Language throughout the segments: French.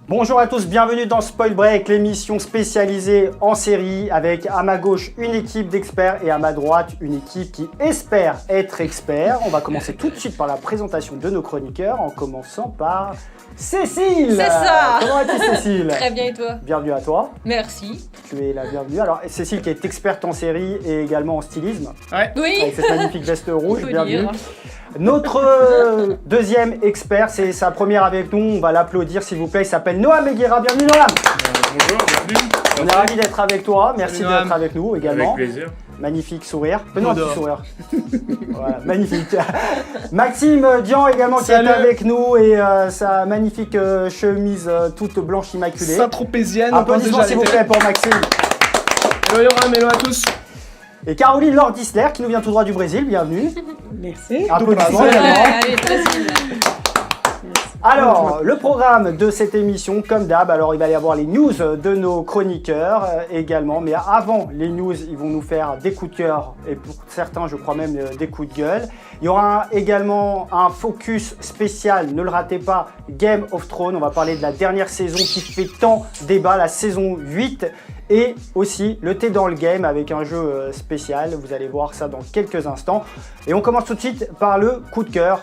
Bonjour à tous, bienvenue dans Spoil Break, l'émission spécialisée en série avec à ma gauche une équipe d'experts et à ma droite une équipe qui espère être expert. On va commencer tout de suite par la présentation de nos chroniqueurs en commençant par Cécile. C'est ça. Comment es-tu Cécile? Très bien et toi? Bienvenue à toi. Merci. Tu es la bienvenue. Alors Cécile qui est experte en série et également en stylisme. Ouais. Oui. Avec cette magnifique veste rouge, On peut bienvenue. dire. Notre deuxième expert, c'est sa première avec nous, on va l'applaudir s'il vous plaît, il s'appelle Noam Meguera, bienvenue Noam. Bonjour, bienvenue. On est ravis d'être avec toi, merci Salut, Noam. d'être avec nous également. Avec plaisir. Magnifique sourire, fais-nous un petit J'adore. sourire. Voilà, magnifique. Maxime Dian également qui Salut. est avec nous et sa magnifique chemise toute blanche immaculée. Saint-Tropézienne, Applaudissements s'il vous plaît pour Maxime. Hello Yoram, hello à tous. Et Caroline Lord-Isler qui nous vient tout droit du Brésil, bienvenue. Merci. Applaudissements Ouais, également. Allez, facile. Alors, le programme de cette émission, comme d'hab, alors il va y avoir les news de nos chroniqueurs également, mais avant les news, ils vont nous faire des coups de cœur et pour certains, je crois même des coups de gueule. Il y aura également un focus spécial, ne le ratez pas, Game of Thrones. On va parler de la dernière saison qui fait tant débat, la saison 8. Et aussi le thé dans le game avec un jeu spécial. Vous allez voir ça dans quelques instants. Et on commence tout de suite par le coup de cœur.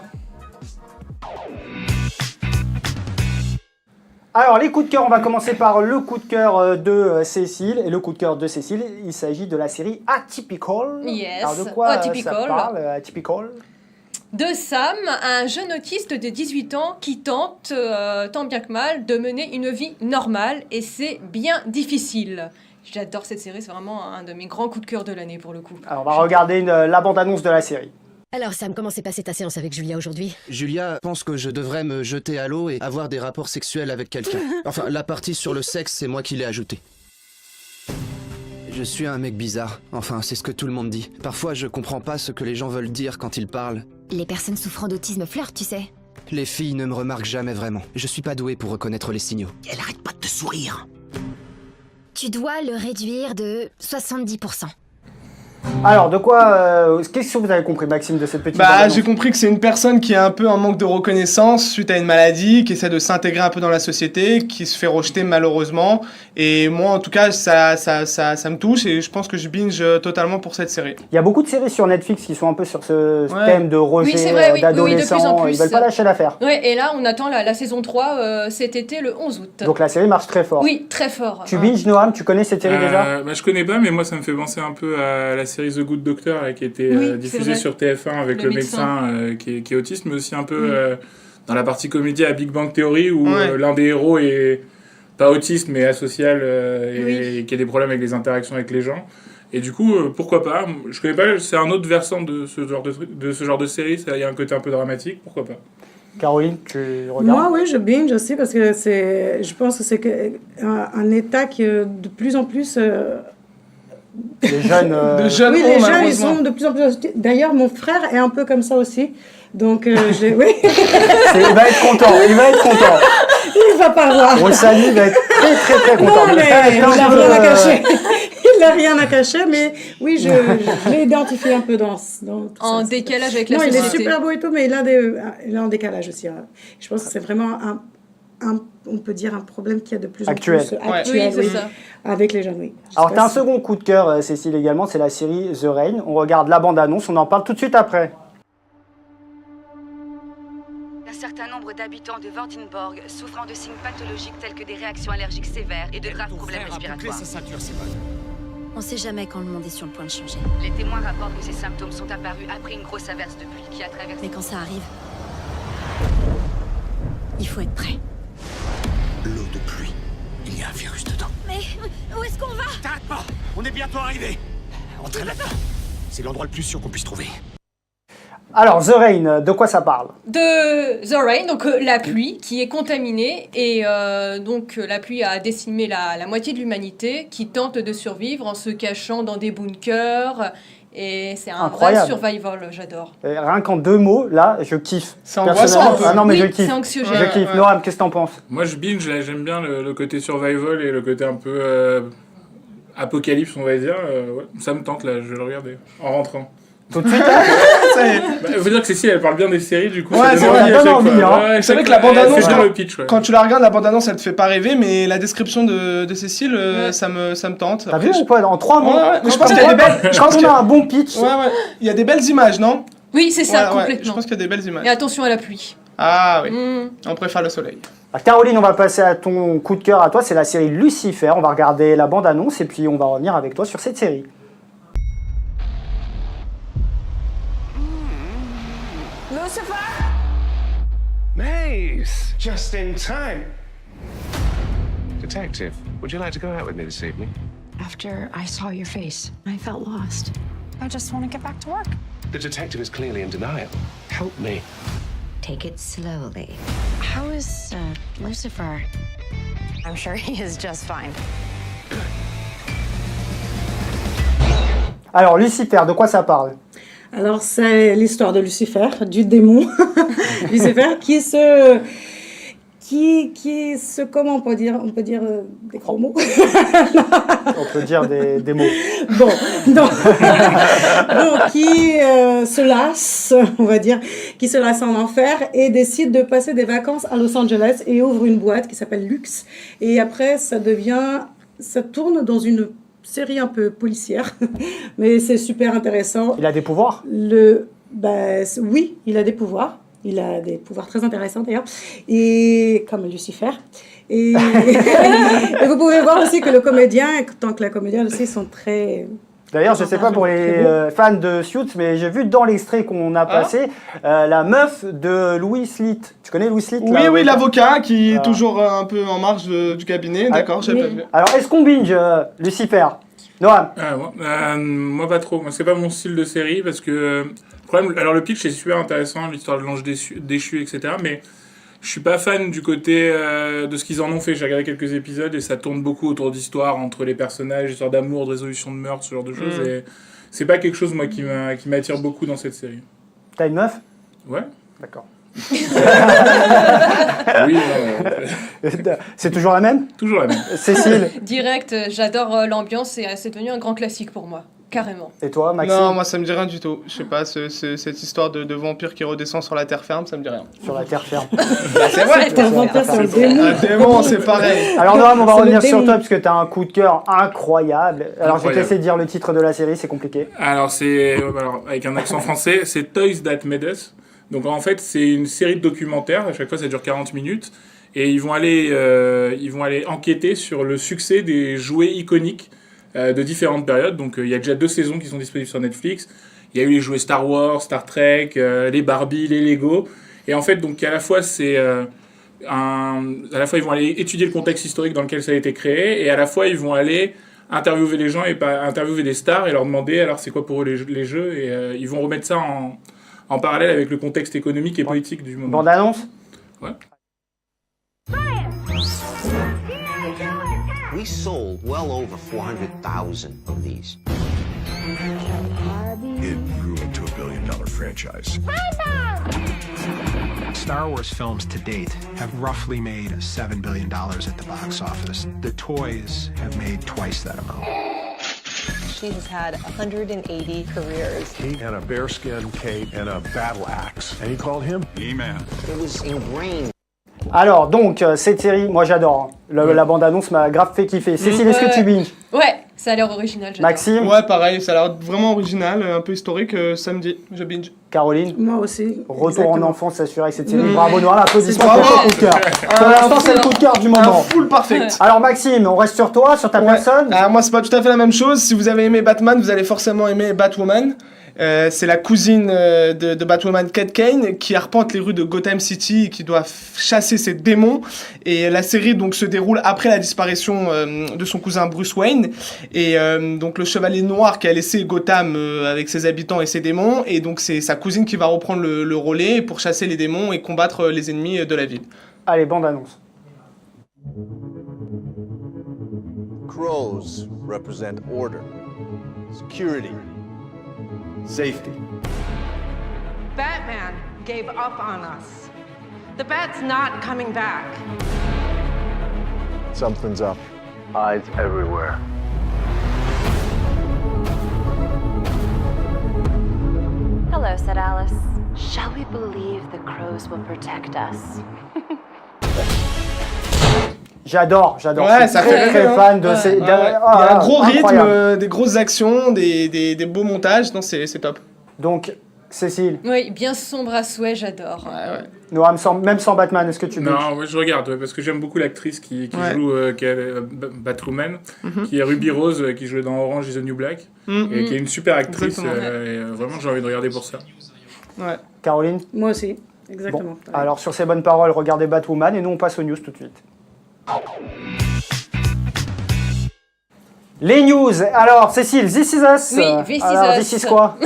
Alors, les coups de cœur, on va commencer par le coup de cœur de Cécile. Et le coup de cœur de Cécile, il s'agit de la série Atypical. Yes, Alors, de quoi Atypical. ça parle, Atypical? De Sam, un jeune autiste de 18 ans qui tente, tant bien que mal, de mener une vie normale et c'est bien difficile. J'adore cette série, c'est vraiment un de mes grands coups de cœur de l'année pour le coup. Alors, on va regarder la bande-annonce de la série. Alors Sam, comment s'est passée ta séance avec Julia aujourd'hui? Julia pense que je devrais me jeter à l'eau et avoir des rapports sexuels avec quelqu'un. Enfin, la partie sur le sexe, c'est moi qui l'ai ajoutée. Je suis un mec bizarre. Enfin, c'est ce que tout le monde dit. Parfois, je comprends pas ce que les gens veulent dire quand ils parlent. Les personnes souffrant d'autisme flirtent, tu sais. Les filles ne me remarquent jamais vraiment. Je suis pas doué pour reconnaître les signaux. Elle arrête pas de te sourire. Tu dois le réduire de 70%. Alors, de quoi... qu'est-ce que vous avez compris, Maxime, de cette petite Bah, bande-annonce? j'ai compris que c'est une personne qui a un peu un manque de reconnaissance suite à une maladie, qui essaie de s'intégrer un peu dans la société, qui se fait rejeter malheureusement. Et moi, en tout cas, ça me touche et je pense que je binge totalement pour cette série. Il y a beaucoup de séries sur Netflix qui sont un peu sur ce Ouais. thème de rejet Oui, c'est vrai, oui, d'adolescents. oui, de plus en plus. Ils veulent pas lâcher l'affaire. Ouais, et là, on attend la saison 3 cet été, le 11 août. Donc la série marche très fort. Oui, très fort. Tu binges, Noam, tu connais cette série déjà? Bah, je connais pas, mais moi ça me fait penser un peu à la série The Good Doctor là, qui était Oui, c'est diffusée vrai. sur TF1 avec Le le médecin qui est autiste, mais aussi un peu dans la partie comédie à Big Bang Theory où Ouais. l'un des héros est pas autiste mais asocial Oui. et qui a des problèmes avec les interactions avec les gens. Et du coup, pourquoi pas? Je connais pas, c'est un autre versant de ce genre de série, il y a un côté un peu dramatique, pourquoi pas? Caroline, tu regardes? Moi, oui, je binge aussi parce que je pense que c'est un état qui, de plus en plus... Les jeunes... De jeunes oui, hauts, les jeunes, ils malheureusement. sont de plus en plus... D'ailleurs, mon frère est un peu comme ça aussi. Donc, oui, il va être content, il va être content. il va pas voir. On le salue, il va être très très très content. Non, mais frère est il un n'a peu, rien à cacher. Il n'a rien à cacher, mais oui, je l'ai identifié un peu dans tout En ça. décalage avec la Non, il société. est super beau et tout, mais il est en décalage aussi. Hein. Je pense que c'est vraiment on peut dire un problème qu'il y a de plus Actuel. en plus Oui, c'est ça. avec les jeunes, oui. Je sais Alors pas t'as un si- second coup de cœur, Cécile, également, c'est la série The Rain. On regarde la bande-annonce, on en parle tout de suite après. Un certain nombre d'habitants de Vordenborg souffrant de signes pathologiques tels que des réactions allergiques sévères et de graves problèmes respiratoires. On sait jamais quand le monde est sur le point de changer. Les témoins rapportent que ces symptômes sont apparus après une grosse averse de pluie qui a traversé... Mais quand ça arrive, il faut être prêt. L'eau de pluie. Il y a un virus dedans. Mais où est-ce qu'on va? T'arrêtes pas. On est bientôt arrivé. Entrez là-dedans. C'est l'endroit le plus sûr qu'on puisse trouver. Alors, The Rain, de quoi ça parle? De The Rain, donc la pluie qui est contaminée et donc la pluie a décimé la moitié de l'humanité qui tente de survivre en se cachant dans des bunkers et c'est un vrai Incroyable. survival, j'adore. Rien qu'en 2 mots, là, je kiffe. C'est angoissant Personnellement. un peu. Ah non, mais Oui, je kiffe. c'est anxiogène. Je kiffe. Ouais. Noam, qu'est-ce que t'en penses? Moi je binge, là, j'aime bien le côté survival et le côté un peu apocalypse, on va dire. Ouais, ça me tente là, je vais le regarder en rentrant. Tout de suite. Ça y est. Bah, faut dire que Cécile, elle parle bien des séries, du coup. Ouais, ça c'est donne vrai, envie ça à donne chaque envie, fois. hein. Ouais, C'est vrai chaque que la fois, elle bande-annonce, fait bien quand- le pitch, ouais. Quand tu la regardes, la bande-annonce, elle te fait pas rêver, mais la description de Cécile, ça me tente. T'as Après, vu ou pas en 3 mots? Ouais, ouais, mais je Quand pense qu'il y a des belles. Je Quand pense on que... a un bon pitch, Ouais, ouais. Il y a des belles images, non? Oui, c'est ça, Ouais, ouais, complètement. je pense qu'il y a des belles images. Et attention à la pluie. Ah oui, Mm. on préfère le soleil. Caroline, on va passer à ton coup de cœur à toi, c'est la série Lucifer. On va regarder la bande-annonce et puis on va revenir avec toi sur cette série. Lucifer? Nice! Just in time. Detective, would you like to go out with me this evening? After I saw your face, I felt lost. I just want to get back to work. The detective is clearly in denial. Help me. Take it slowly. How is Lucifer? I'm sure he is just fine. Alors Lucifer, de quoi ça parle? Alors, c'est l'histoire de Lucifer, du démon. Lucifer qui se, comment on peut dire des gros mots. On peut dire des mots. Bon, non. Donc, qui se lasse, on va dire, qui se lasse en enfer et décide de passer des vacances à Los Angeles et ouvre une boîte qui s'appelle Lux. Et après, ça tourne dans une série un peu policière, mais c'est super intéressant. Il a des pouvoirs? Oui, il a des pouvoirs. Il a des pouvoirs très intéressants d'ailleurs, et comme Lucifer. Et vous pouvez voir aussi que le comédien, tant que la comédienne aussi, sont très... D'ailleurs, je sais pas pour les fans de Suits, mais j'ai vu dans l'extrait qu'on a passé la meuf de Louis Litt. Tu connais Louis Litt? Oui, l'avocat qui est toujours un peu en marge du cabinet. D'accord, j'ai pas vu. Alors, est-ce qu'on binge Lucifer? Noam? Moi, pas trop. Moi, c'est pas mon style de série parce que... problème, alors le pitch est super intéressant, l'histoire de l'ange déchu, etc. Mais je suis pas fan du côté de ce qu'ils en ont fait. J'ai regardé quelques épisodes et ça tourne beaucoup autour d'histoires entre les personnages, d'histoires d'amour, de résolution de meurtre, ce genre de choses. Et c'est pas quelque chose, moi, qui m'attire beaucoup dans cette série. T'as une meuf? Ouais. D'accord. Oui, c'est toujours la même? Toujours la même. Cécile? Direct, j'adore l'ambiance et c'est devenu un grand classique pour moi. Carrément. Et toi, Maxime? Non, moi ça me dit rien du tout. Je sais pas, cette histoire de vampire qui redescend sur la terre ferme, ça me dit rien. Sur la terre ferme. C'est vrai. C'est un vampire, c'est un démon. Un démon, c'est pareil. Alors Noam, on va C'est revenir le sur démon. toi parce que t'as un coup de cœur incroyable. Alors je vais te Incroyable. laisser dire le titre de la série, c'est compliqué. Alors, avec un accent français, c'est Toys That Made Us. Donc, en fait, c'est une série de documentaires. À chaque fois, ça dure 40 minutes. Et ils vont aller enquêter sur le succès des jouets iconiques de différentes périodes. Donc, il y a déjà 2 saisons qui sont disponibles sur Netflix. Il y a eu les jouets Star Wars, Star Trek, les Barbie, les Lego. Et en fait, donc, à la fois, ils vont aller étudier le contexte historique dans lequel ça a été créé. Et à la fois, ils vont aller interviewer les gens et interviewer des stars et leur demander alors c'est quoi pour eux les jeux. Et ils vont remettre ça en parallèle avec le contexte économique et politique du moment. Bande-annonce? Ouais. We sold well over 400,000 of these. It grew into $1 billion franchise. Star Wars films to date have roughly made $7 billion at the box office. The toys have made twice that amount. She has had 180 careers. He had a bearskin cape and a battle axe. And he called him He-Man. It was ingrained. Alors donc, cette série, moi j'adore. hein. La bande-annonce m'a grave fait kiffer. Cécile, est-ce que tu binges? Ouais, ça a l'air original. j'adore. Maxime? Ouais, pareil, ça a l'air vraiment original, un peu historique. Samedi, je binge. Caroline? Moi aussi. Retour exactement. en enfance assuré avec cette série. Bravo Noam, applaudissements Bravo. pour ton coup de cœur. Pour l'instant, c'est le coup de cœur du moment. Un full perfect. Alors Maxime, on reste sur toi, sur ta personne. Moi, c'est pas tout à fait la même chose. Si vous avez aimé Batman, vous allez forcément aimer Batwoman. C'est la cousine de Batwoman, Kate Kane, qui arpente les rues de Gotham City et qui doit chasser ses démons. Et la série donc se déroule après la disparition de son cousin Bruce Wayne. Et donc le Chevalier Noir qui a laissé Gotham avec ses habitants et ses démons. Et donc c'est sa cousine qui va reprendre le relais pour chasser les démons et combattre les ennemis de la ville. Allez, bande-annonce. Crows represent order, security, safety. Batman gave up on us. The Bat's not coming back. Something's up. Eyes everywhere. Hello, said Alice. Shall we believe the crows will protect us? J'adore. Ouais, je suis très fan de ces... Il y a un gros incroyable. rythme, des grosses actions, des beaux montages. Non, c'est top. Donc, Cécile. Oui, bien sombre à souhait, j'adore. Noam, même sans Batman, est-ce que tu binges? Non, ouais, je regarde parce que j'aime beaucoup l'actrice qui Ouais. joue Batwoman, qui est Ruby Rose, qui jouait dans Orange is the New Black, et qui est une super actrice. Et, vraiment, j'ai envie de regarder pour ça. Ouais. Caroline? Moi aussi, exactement. Bon, alors sur ces bonnes paroles, regardez Batwoman et nous on passe aux news tout de suite. Les news. Alors Cécile, This Is Us. Oui, This Is Alors, Us. This Is quoi?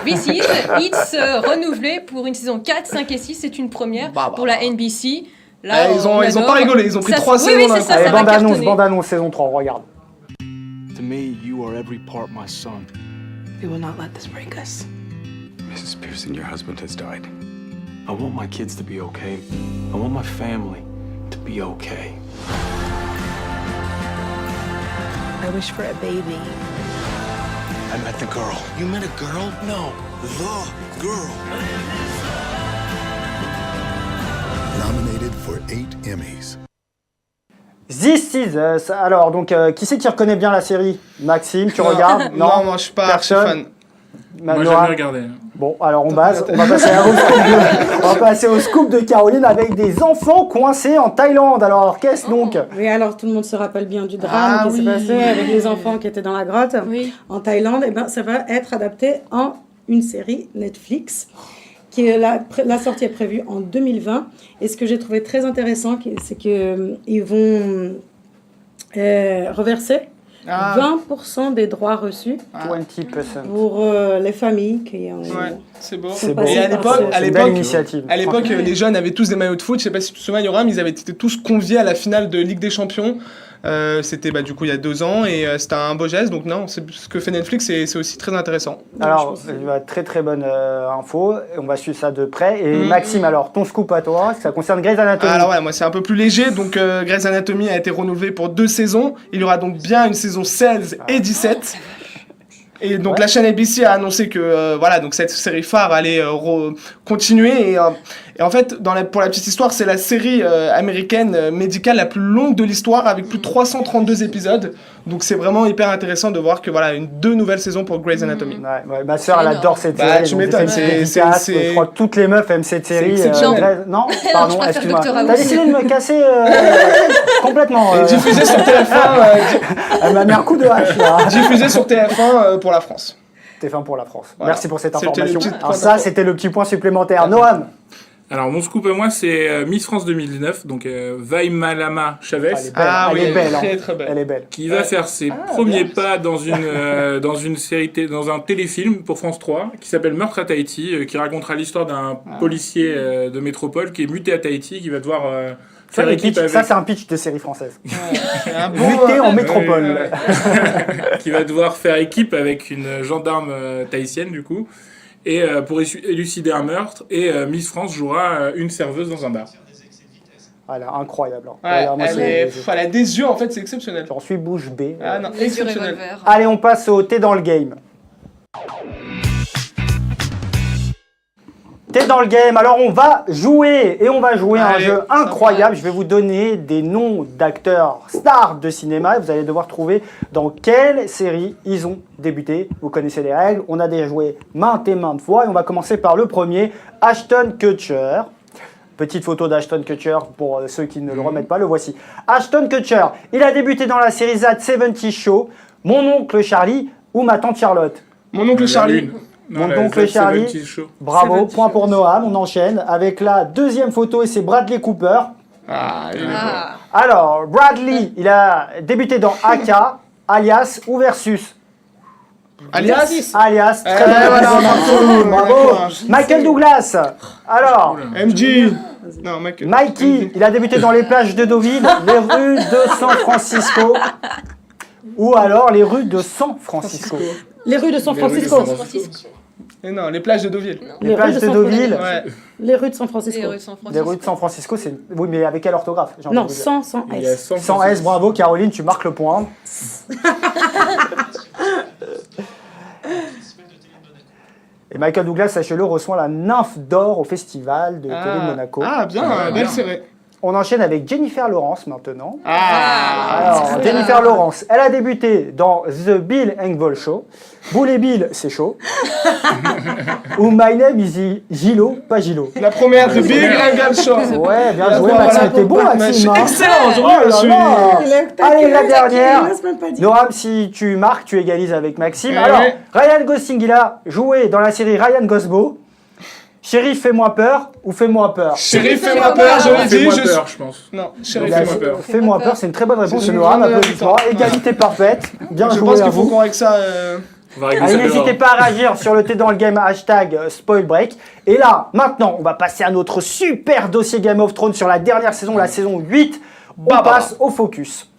This Is, It's renouvelé pour une saison 4, 5 et 6, c'est une première pour la NBC. Là, ils ont pas rigolé, ils ont pris ça, 3 saisons. Oui, c'est ça, Allez, ça va cartonner. bande-annonce saison 3, regarde. To me, you are every part my son. We will not let this break us. Mrs. Pearson, your husband has died. I want my kids to be okay. I want my family to be okay. I wish for a baby. I met the girl. You met a girl? No, the girl. Nominated for 8 Emmys. This Is Us. Alors, donc, qui c'est qui reconnaît bien la série? Maxime, tu Non. regardes? Non, moi je suis pas fan. Moi, j'ai Noam. jamais regardé. Bon, alors on va passer au scoop de Caroline avec des enfants coincés en Thaïlande. Alors, qu'est-ce donc? Oui, alors tout le monde se rappelle bien du drame qui s'est passé avec les enfants qui étaient dans la grotte en Thaïlande. Et ben, ça va être adapté en une série Netflix. La sortie est prévue en 2020. Et ce que j'ai trouvé très intéressant, c'est qu'ils vont reverser 20% des droits reçus 20% pour les familles qui ont... Ouais, c'est beau. C'est beau. Et à l'époque, initiative. À l'époque, les jeunes avaient tous des maillots de foot. Je sais pas si tu te souviens, Yoram, ils avaient été tous conviés à la finale de Ligue des Champions. C'était du coup il y a 2 ans et c'était un beau geste. Donc non, ce que fait Netflix, c'est aussi très intéressant. Alors, très bonne info. On va suivre ça de près. Et Maxime, alors, ton scoop à toi, ça concerne Grey's Anatomy. Alors ouais, moi c'est un peu plus léger. Donc Grey's Anatomy a été renouvelé pour 2 saisons. Il y aura donc bien une saison 16 et 17. Et donc la chaîne ABC a annoncé que donc cette série phare allait continuer. Et en fait, pour la petite histoire, c'est la série américaine médicale la plus longue de l'histoire avec plus de 332 épisodes. Donc c'est vraiment hyper intéressant de voir que 2 nouvelles saisons pour Grey's Anatomy. Ouais, ma soeur, elle adore cette série. Tu m'étonnes, je crois que toutes les meufs aiment cette série. Non, pardon, je excuse-moi. préfère Dr. T'as décidé de me casser complètement. Et diffusé sur TF1. Elle m'a mis un coup de hache là. Diffusé sur TF1 pour la France. TF1 pour la France. Voilà. Merci pour cette C'était information. le petit Alors point ça, c'était le petit point supplémentaire. Noam. Alors, mon scoop à moi, c'est Miss France 2019, donc Vaimalama Chavez. Elle est belle. Très belle. Elle est belle. Qui va faire ses premiers pas dans une série, dans un téléfilm pour France 3 qui s'appelle Meurtre à Tahiti, qui racontera l'histoire d'un policier de métropole qui est muté à Tahiti, qui va devoir faire équipe avec... Ça, c'est un pitch de série française. Un Muté en métropole. Qui va devoir faire équipe avec une gendarme tahitienne, du coup, et pour élucider un meurtre. Et Miss France jouera une serveuse dans un bar. Elle est incroyable. Ouais, elle a des yeux, en fait, c'est exceptionnel. J'en suis bouche bée. Ah non, Les yeux exceptionnel. revolver. Allez, on passe au T'es dans le game. T'es dans le game, alors on va jouer. Et on va jouer à un jeu incroyable. Je vais vous donner des noms d'acteurs stars de cinéma. Et vous allez devoir trouver dans quelle série ils ont débuté. Vous connaissez les règles. On a déjà joué maintes et maintes fois. Et on va commencer par le premier, Ashton Kutcher. Petite photo d'Ashton Kutcher pour ceux qui ne le remettent pas, le voici. Ashton Kutcher, il a débuté dans la série That 70 Show, Mon oncle Charlie ou Ma tante Charlotte. Mon oncle Charlie. Mon oncle Charlie. Bravo, point pour Noam. On enchaîne avec la deuxième photo et c'est Bradley Cooper. Alors, Bradley, il a débuté dans AK, Alias ou Versus. Alias. Très bien. Bravo. Michael Douglas. Alors, MJ. Non, Mikey, il a débuté dans les plages de Deauville, les rues de San Francisco. Ou alors les rues de San Francisco. Les rues de San Francisco. Et non, les plages de Deauville. Les plages de Deauville. Ouais. Les rues de San Francisco. Les rues de San Francisco, c'est... Oui, mais avec quelle orthographe? Non, sans S. Sans S, bravo Caroline, tu marques le point. Et Michael Douglas, sachez-le, reçoit la nymphe d'or au festival de télé de Monaco. Ah, bien, belle série. On enchaîne avec Jennifer Lawrence maintenant. Alors, Jennifer Lawrence, elle a débuté dans The Bill Engvall Show. Boule et Bill, c'est chaud. Ou My Name is Gilo, pas Gilo. La première de Big Engvall Show. Ouais, bien joué, Maxime. T'es bon, Maxime. Excellent, Allez, la dernière. Noam, si tu marques, tu égalises avec Maxime. Alors, Ryan Gosling, il a joué dans la série Ryan Gosbo. Shérif, fais-moi peur ou fais-moi peur? Shérif, fais-moi peur, je l'ai dit. Fais-moi peur, je pense. Non, Shérif, fais-moi peur. Fais-moi peur, c'est une très bonne réponse. Noam, applaudissements. Égalité parfaite. Bien joué. Je pense qu'il faut qu'on règle ça. Allez, n'hésitez pas à réagir sur le T'es dans le game hashtag spoilbreak. Et là, maintenant, on va passer à notre super dossier Game of Thrones sur la dernière saison, la saison 8. On passe au focus.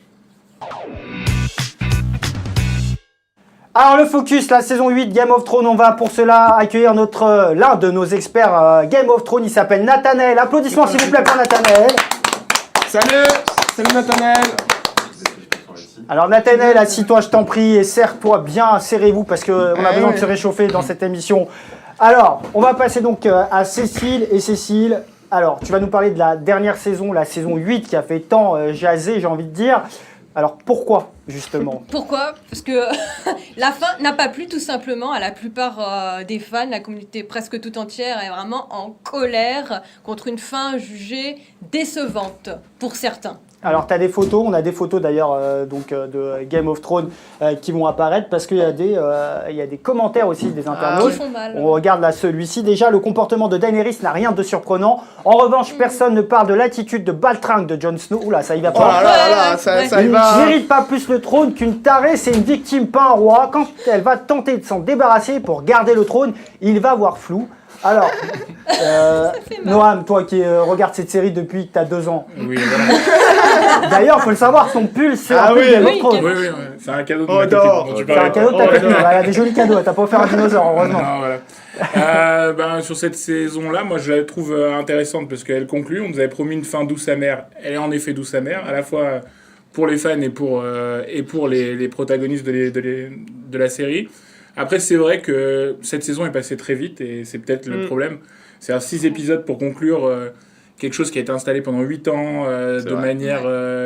Alors le focus, la saison 8 Game of Thrones, on va pour cela accueillir l'un de nos experts Game of Thrones, il s'appelle Nathanaël. Applaudissements s'il vous plaît pour Nathanaël. Salut Nathanaël. Alors Nathanaël, assis-toi je t'en prie et serre-toi bien, serrez-vous parce qu'on a besoin de se réchauffer dans cette émission. Alors, on va passer donc à Cécile et Cécile. Alors, tu vas nous parler de la dernière saison, la saison 8 qui a fait tant jaser, j'ai envie de dire. Alors pourquoi justement? Pourquoi? Parce que la fin n'a pas plu tout simplement à la plupart des fans, la communauté presque tout entière est vraiment en colère contre une fin jugée décevante pour certains. Alors, tu as des photos, on a des photos d'ailleurs de Game of Thrones qui vont apparaître parce qu'il y a des commentaires aussi des internautes. Qui font mal. On regarde là celui-ci. Déjà, le comportement de Daenerys n'a rien de surprenant. En revanche, personne ne parle de l'attitude de baltringue de Jon Snow. Oula, ça y va pas. Ça y Il ne va. mérite pas plus le trône qu'une tarée, c'est une victime, pas un roi. Quand elle va tenter de s'en débarrasser pour garder le trône, il va voir flou. Alors, Noam, toi qui regardes cette série depuis que tu as 2 ans. Oui, voilà. D'ailleurs, il faut le savoir, son pull, c'est un pull Game of Thrones. Oui, c'est un cadeau de ma copine dont tu C'est parlais. un cadeau de ta copine. Elle a des jolis cadeaux, t'as pas offert un dinosaure, heureusement. Non, voilà. Sur cette saison-là, moi je la trouve intéressante parce qu'elle conclut. On nous avait promis une fin douce amère. Elle est en effet douce amère, à la fois pour les fans et pour les protagonistes de la série. Après, c'est vrai que cette saison est passée très vite et c'est peut-être le problème. C'est 6 épisodes pour conclure quelque chose qui a été installé pendant 8 ans de manière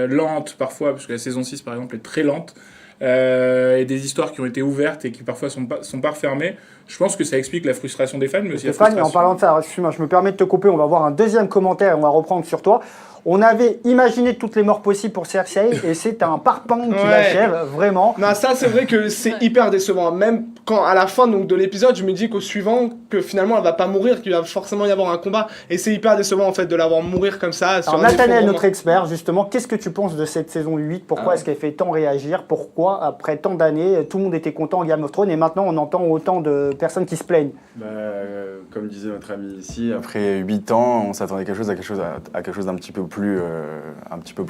lente parfois, parce que la saison 6 par exemple est très lente, et des histoires qui ont été ouvertes et qui parfois sont pas refermées. Je pense que ça explique la frustration des fans, mais aussi la frustration. En parlant de ça, excuse-moi, je me permets de te couper, on va voir un deuxième commentaire et on va reprendre sur toi. On avait imaginé toutes les morts possibles pour Cersei et c'est un parpaing qui l'achève, vraiment. Non, ça c'est vrai que c'est hyper décevant. Même quand à la fin donc, de l'épisode, je me dis qu'au suivant, que finalement elle va pas mourir, qu'il va forcément y avoir un combat. Et c'est hyper décevant en fait de la voir mourir comme ça. Alors Nathanaël, notre expert, justement, qu'est-ce que tu penses de cette saison 8? Pourquoi est-ce qu'elle fait tant réagir? Pourquoi, après tant d'années, tout le monde était content en Game of Thrones et maintenant on entend autant de personnes qui se plaignent? Comme disait notre ami ici, après 8 ans, on s'attendait à quelque chose d'un petit peu plus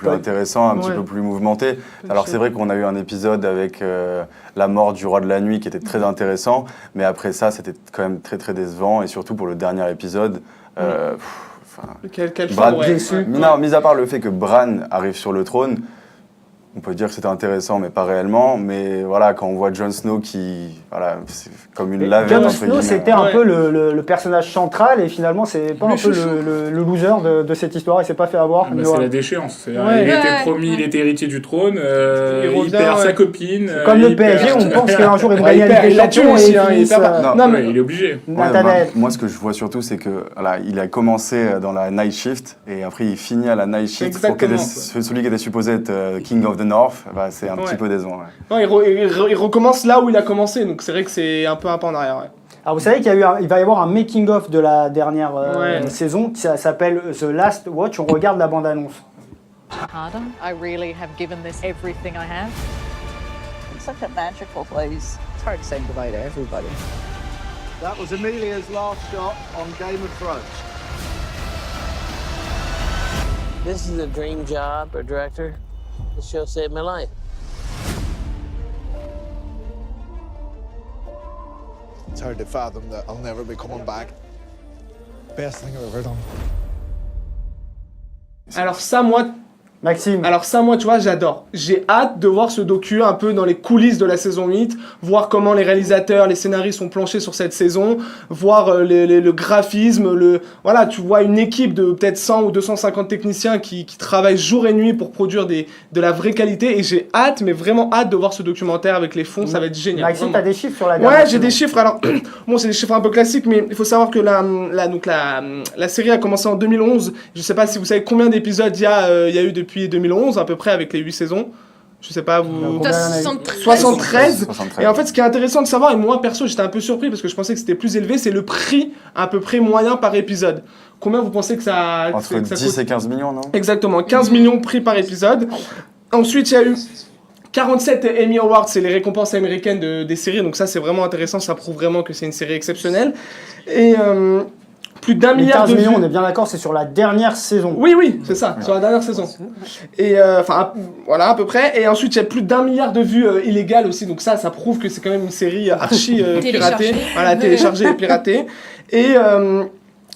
intéressant, un petit peu plus mouvementé. Alors c'est vrai qu'on a eu un épisode avec la mort du roi de la nuit qui était très intéressant, mais après ça, c'était quand même très très décevant, et surtout pour le dernier épisode. Quelle fin, mis à part le fait que Bran arrive sur le trône, on peut dire que c'était intéressant, mais pas réellement. Mais voilà, quand on voit Jon Snow c'est comme une lavette. Jon Snow, c'était un peu le personnage central, et finalement, c'est pas un peu le loser de cette histoire. Il s'est pas fait avoir. C'est la déchéance. Il était promis, il était héritier du trône. Il perd sa copine. Comme le PSG, on pense qu'un jour il va gagner la Ligue des Champions. Non, mais il est obligé. Moi, ce que je vois surtout, c'est que il a commencé dans la night shift, et après il finit à la night shift. Pour celui qui était supposé être King of the North, c'est un petit peu décevant. Ouais. Il recommence là où il a commencé, donc c'est vrai que c'est un peu en arrière. Ouais. Alors vous savez qu'il va y avoir un making-of de la dernière saison qui s'appelle The Last Watch. On regarde la bande-annonce. Adam, I really have given this everything I have. It's such a magical place. It's hard to say goodbye to everybody. That was Emilia's last shot on Game of Thrones. This is a dream job, a director. This show saved my life. It's hard to fathom that I'll never be coming back. Best thing I've ever done. Alors ça, moi, Maxime. Alors ça, moi, tu vois, j'adore. J'ai hâte de voir ce docu un peu dans les coulisses de la saison 8, voir comment les réalisateurs, les scénaristes ont planché sur cette saison, voir le graphisme, voilà, tu vois une équipe de peut-être 100 ou 250 techniciens qui travaillent jour et nuit pour produire de la vraie qualité, et j'ai hâte, mais vraiment hâte de voir ce documentaire avec les fonds, ça va être génial. Maxime, t'as des chiffres sur la dernière Ouais, j'ai des chiffres. Alors, bon, c'est des chiffres un peu classiques, mais il faut savoir que la série a commencé en 2011. Je sais pas si vous savez combien d'épisodes il y a eu depuis 2011 à peu près avec les 8 saisons. Je sais pas, vous... 73. Et en fait, ce qui est intéressant de savoir, et moi perso j'étais un peu surpris parce que je pensais que c'était plus élevé, c'est le prix à peu près moyen par épisode. Combien vous pensez que ça... Entre 10 et 15 millions, non? Exactement, 15 millions de prix par épisode. Ensuite, il y a eu 47 Emmy Awards, c'est les récompenses américaines des séries, donc ça c'est vraiment intéressant, ça prouve vraiment que c'est une série exceptionnelle. Et... plus d'1 milliard de vues. 15 millions, on est bien d'accord, c'est sur la dernière saison. Oui, c'est ça, sur la dernière saison. Et voilà, à peu près. Et ensuite, il y a plus d'1 milliard de vues illégales aussi. Donc ça prouve que c'est quand même une série archi piratée. Voilà, téléchargée et piratée.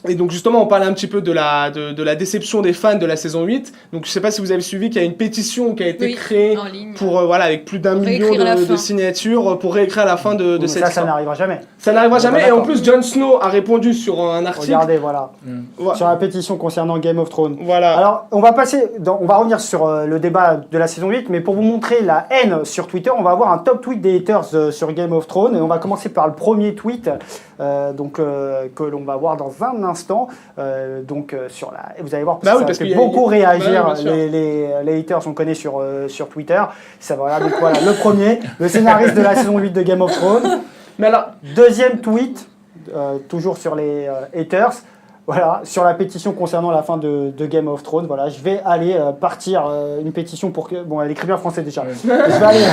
Et donc justement, on parlait un petit peu de la déception des fans de la saison 8. Donc je sais pas si vous avez suivi qu'il y a une pétition qui a été créée pour avec plus d'1 million de signatures pour réécrire la fin de cette histoire. Ça n'arrivera jamais. Ça n'arrivera jamais. Et en plus, Jon Snow a répondu sur un article. Regardez, voilà. Sur la pétition concernant Game of Thrones. Voilà. Alors, on va revenir sur le débat de la saison 8, mais pour vous montrer la haine sur Twitter, on va avoir un top tweet des haters sur Game of Thrones. Et on va commencer par le premier tweet que l'on va voir dans un instant. Vous allez voir, parce que ça fait beaucoup réagir les haters, on connaît sur Twitter. Ça, voilà, donc voilà, le premier, le scénariste de la saison 8 de Game of Thrones. Mais alors, deuxième tweet, toujours sur les haters, voilà, sur la pétition concernant la fin de Game of Thrones. Voilà, je vais aller partir une pétition pour que... Bon, elle écrit bien français déjà. Je vais aller...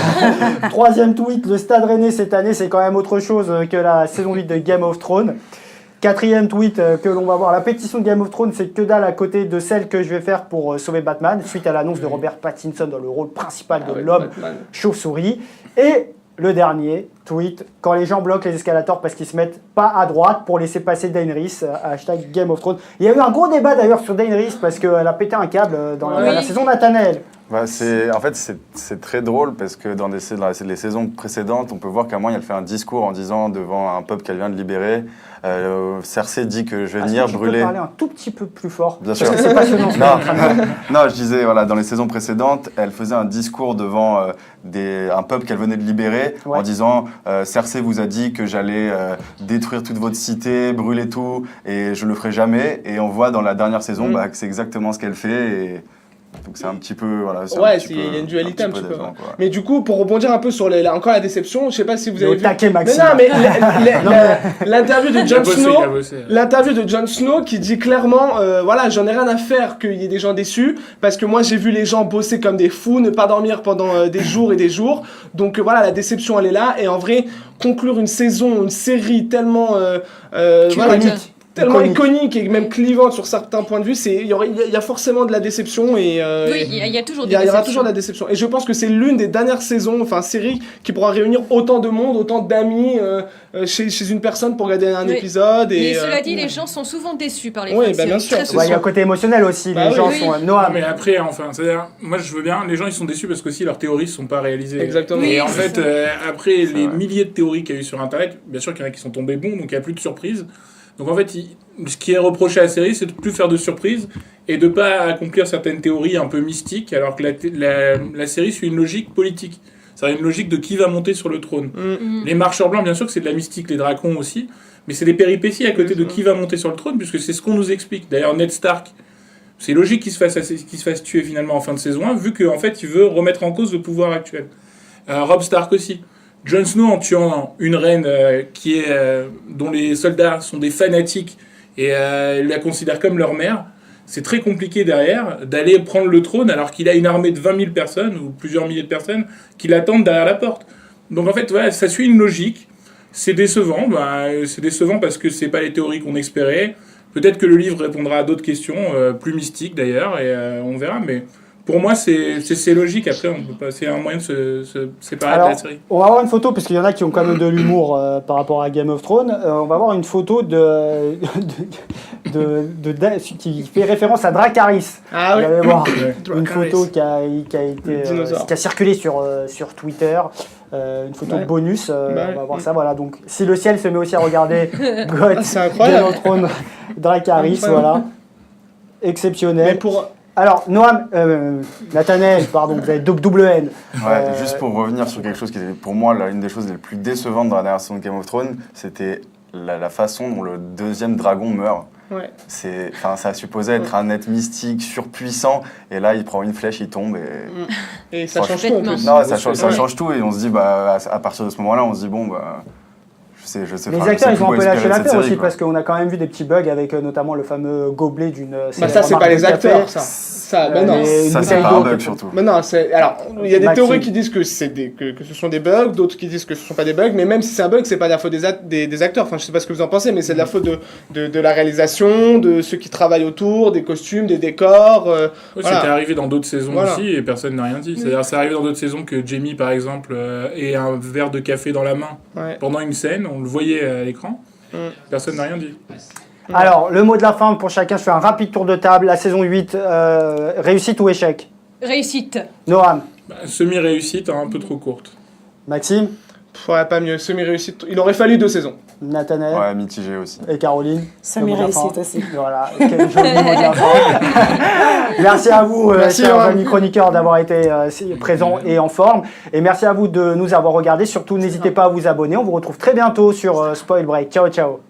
Troisième tweet, le Stade Rennais cette année, c'est quand même autre chose que la saison 8 de Game of Thrones. Quatrième tweet que l'on va voir, la pétition de Game of Thrones, c'est que dalle à côté de celle que je vais faire pour sauver Batman, suite à l'annonce de Robert Pattinson dans le rôle principal de l'homme chauve-souris. Et le dernier tweet, quand les gens bloquent les escalators parce qu'ils se mettent pas à droite pour laisser passer Daenerys, hashtag Game of Thrones. Il y a eu un gros débat d'ailleurs sur Daenerys parce qu'elle a pété un câble dans la saison Nathanaël. En fait, c'est très drôle parce que dans les saisons précédentes, on peut voir qu'à un moment, elle fait un discours en disant devant un peuple qu'elle vient de libérer, Cersei dit que je vais venir brûler... Tu peux parler un tout petit peu plus fort? Bien sûr. Parce que c'est passionnant. Non, je disais, voilà, dans les saisons précédentes, elle faisait un discours devant un peuple qu'elle venait de libérer en disant Cersei vous a dit que j'allais détruire toute votre cité, brûler tout, et je le ferai jamais. Et on voit dans la dernière saison que c'est exactement ce qu'elle fait. Donc c'est un petit peu... Voilà, il y a une dualité un petit peu. Mais du coup, pour rebondir un peu sur encore la déception, je sais pas si vous avez vu... Maxime. Mais l'interview de Jon Snow, l'interview de Jon Snow qui dit clairement, j'en ai rien à faire qu'il y ait des gens déçus, parce que moi j'ai vu les gens bosser comme des fous, ne pas dormir pendant des jours et des jours. Donc voilà, la déception elle est là, et en vrai, conclure une série tellement... tellement iconique et même clivante sur certains points de vue, il y a forcément de la déception et il y a toujours il y aura toujours de la déception. Et je pense que c'est l'une des dernières saisons, série qui pourra réunir autant de monde, autant d'amis chez une personne pour regarder un épisode. Et cela dit, les gens sont souvent déçus par les fins bien sûr. Il y a un côté émotionnel aussi. Les gens sont Noah. Mais après, c'est-à-dire, moi je veux bien. Les gens ils sont déçus parce que aussi leurs théories sont pas réalisées. Exactement. Et en fait, après les milliers de théories qu'il y a eu sur Internet, bien sûr qu'il y en a qui sont tombées bons, donc il y a plus de surprises. Donc en fait, ce qui est reproché à la série, c'est de plus faire de surprises et de pas accomplir certaines théories un peu mystiques, alors que la série suit une logique politique. C'est une logique de qui va monter sur le trône. Les marcheurs blancs, bien sûr que c'est de la mystique, les dragons aussi, mais c'est des péripéties à côté de qui va monter sur le trône, puisque c'est ce qu'on nous explique. D'ailleurs, Ned Stark, c'est logique qu'il se fasse tuer finalement en fin de saison 1, vu qu'en fait, il veut remettre en cause le pouvoir actuel. Robb Stark aussi. Jon Snow, en tuant une reine dont les soldats sont des fanatiques et la considèrent comme leur mère, c'est très compliqué derrière d'aller prendre le trône alors qu'il a une armée de 20 000 personnes ou plusieurs milliers de personnes qui l'attendent derrière la porte. Donc en fait, ça suit une logique. C'est décevant. C'est décevant parce que c'est pas les théories qu'on espérait. Peut-être que le livre répondra à d'autres questions, plus mystiques d'ailleurs, et on verra. Mais Pour moi, c'est logique. Après, on peut pas, c'est un moyen de se séparer Alors, de la série. on va avoir une photo, parce qu'il y en a qui ont quand même de l'humour par rapport à Game of Thrones. On va avoir une photo qui fait référence à Dracarys. Ah oui. Vous allez voir une Dracarys. photo qui a circulé sur Twitter. Une photo bonus. On va voir ça. Voilà. Donc, si le ciel se met aussi à regarder c'est incroyable. Game of Thrones, Dracarys, voilà. Exceptionnel. Mais pour... Alors, Noam, Nathanaël, pardon, vous avez double N. Ouais, juste pour revenir sur quelque chose qui était pour moi l'une des choses les plus décevantes dans la dernière saison de Game of Thrones, c'était la façon dont le deuxième dragon meurt. Ouais. Ça supposait être un être mystique, surpuissant, et là il prend une flèche, il tombe et ça change tout en plus. Non, ça change tout, et on se dit, à partir de ce moment-là, on se dit, bon, je sais Les pas, acteurs, ils ont un peu lâché l'affaire aussi, quoi. parce qu'on a quand même vu des petits bugs avec notamment le fameux gobelet d'une. Ça, c'est pas les acteurs, ça. Ben non. Ça, c'est pas un bug surtout. Mais non, alors, il y a des Maxime. théories qui disent que ce sont des bugs, d'autres qui disent que ce sont pas des bugs, mais même si c'est un bug, c'est pas de la faute des acteurs. Enfin, je sais pas ce que vous en pensez, mais c'est de la faute de la réalisation, de ceux qui travaillent autour, des costumes, des décors. C'était arrivé dans d'autres saisons Voilà. aussi et personne n'a rien dit. C'est-à-dire, c'est arrivé dans d'autres saisons que Jamie, par exemple, ait un verre de café dans la main pendant une scène, on le voyait à l'écran, personne n'a rien dit. Alors, le mot de la fin pour chacun, je fais un rapide tour de table. La saison 8, réussite ou échec? Réussite. Noam? Semi-réussite, un peu trop courte. Maxime? Ouais, pas mieux, semi-réussite. Il aurait fallu 2 saisons. Nathanaël? Ouais, mitigé aussi. Et Caroline? Semi-réussite aussi. Voilà, quel joli mot de la fin. Merci à vous, chers amis chroniqueurs, d'avoir été présents et en forme. Et merci à vous de nous avoir regardés. Surtout, n'hésitez pas à vous abonner. On vous retrouve très bientôt sur Spoil Break. Ciao, ciao.